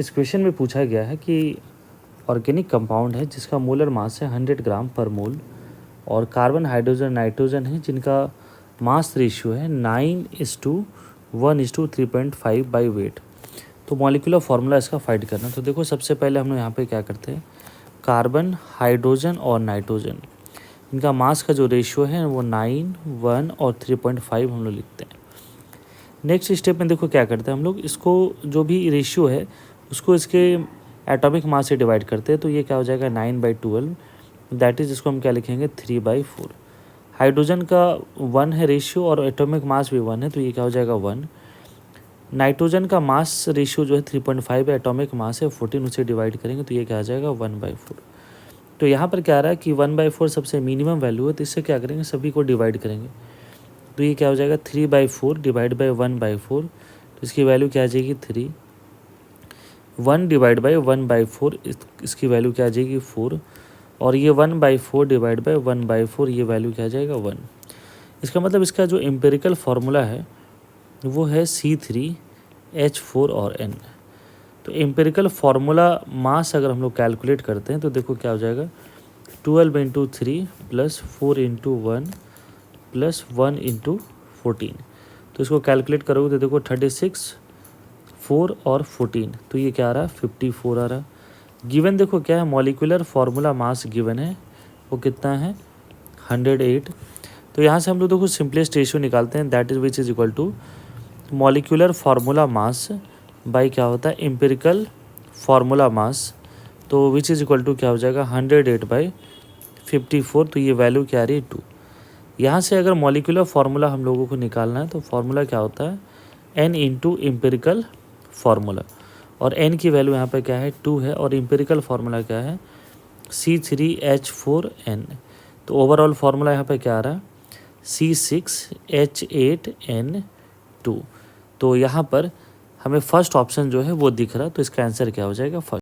इस क्वेश्चन में पूछा गया है कि ऑर्गेनिक कंपाउंड है जिसका मोलर मास है 100 ग्राम पर मोल और कार्बन हाइड्रोजन नाइट्रोजन है जिनका मास रेशियो है 9:1:3.5 बाई वेट। तो मॉलिक्यूलर फार्मूला इसका फाइंड करना। तो देखो सबसे पहले हम लोग यहाँ पे क्या करते हैं, कार्बन हाइड्रोजन और नाइट्रोजन इनका मास का जो रेशियो है वो 9, 1 और 3.5 हम लोग लिखते हैं। नेक्स्ट स्टेप में देखो क्या करते हैं हम लोग, इसको जो भी रेशियो है उसको इसके एटॉमिक मास से डिवाइड करते हैं। तो ये क्या हो जाएगा 9/12, दैट इज़ इसको हम क्या लिखेंगे 3/4। हाइड्रोजन का 1 है रेशियो और एटॉमिक मास भी 1 है, तो ये क्या हो जाएगा 1। नाइट्रोजन का मास रेशियो जो है 3.5 है, एटॉमिक मास है 14, उसे डिवाइड करेंगे तो ये क्या आ जाएगा 1/4। तो यहाँ पर क्या आ रहा है कि 1/4 सबसे मिनिमम वैल्यू है, तो इससे क्या करेंगे सभी को डिवाइड करेंगे। तो ये क्या हो जाएगा 3/4 डिवाइड बाई 1/4, तो इसकी वैल्यू क्या आ जाएगी 3। 1 डिवाइड बाई 1/4 इसकी वैल्यू क्या आ जाएगी 4, और ये 1/4 डिवाइड बाई 1/4 ये वैल्यू क्या आ जाएगा 1। इसका मतलब इसका जो एम्पेरिकल फार्मूला है वो है C3H4 और N। तो एम्पेरिकल फार्मूला मास अगर हम लोग कैलकुलेट करते हैं तो देखो क्या हो जाएगा 12 × 3 + 4 × 1 + 1 × 14। तो इसको कैलकुलेट करोगे तो देखो 36, 4 और 14, तो ये क्या आ रहा है 54 आ रहा। गिवन देखो क्या है, मॉलिक्यूलर फार्मूला मास गिवन है वो कितना है 108। तो यहाँ से हम लोग देखो सिंपलेस्ट रेशियो निकालते हैं, that is which is equal to molecular formula mass by क्या होता है एम्पिरिकल फार्मूला मास, तो विच इज इक्वल टू क्या हो जाएगा 108/54। तो ये वैल्यू क्या आ रही है 2। यहाँ से अगर मॉलिक्यूलर फार्मूला हम लोगों को निकालना है तो फार्मूला क्या होता है n इंटू एम्पेरिकल फार्मूला, और n की वैल्यू यहाँ पे क्या है 2 है, और एम्पेरिकल फार्मूला क्या है C3H4N। तो ओवरऑल फार्मूला यहाँ पे क्या आ रहा है C6H8N2। तो यहाँ पर हमें फर्स्ट ऑप्शन जो है वो दिख रहा है, तो इसका आंसर क्या हो जाएगा फर्स्ट।